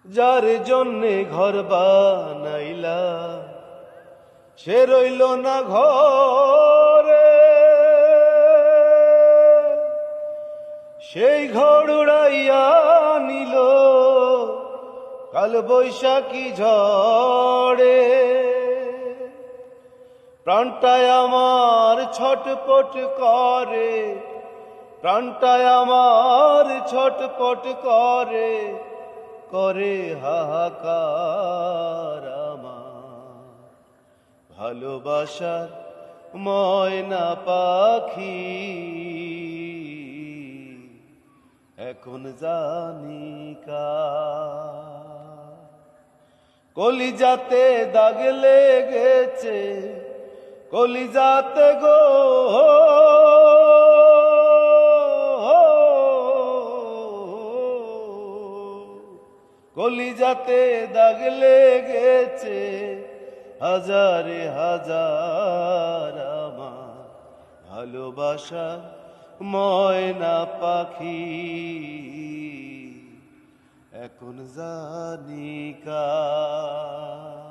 যার জন্যে ঘর বানাইলা সে রইল না ঘরে, সেই ঘর উড়াইয়া নিল কাল বৈশাখী ঝড়ে। প্রাণটায় আমার ছটপট করে, প্রাণটায় আমার ছটপট করে, করে হাহাকার আমার ভালোবাসার ময়না পাখি। এখন জানি কার কলিজাতে দাগ লেগেছে, কলিজাতে গো কলিজাতে দাগ লেগেছে হাজারে হাজার আমার ভালোবাসা ময়না পাখি। এখন জানি কার।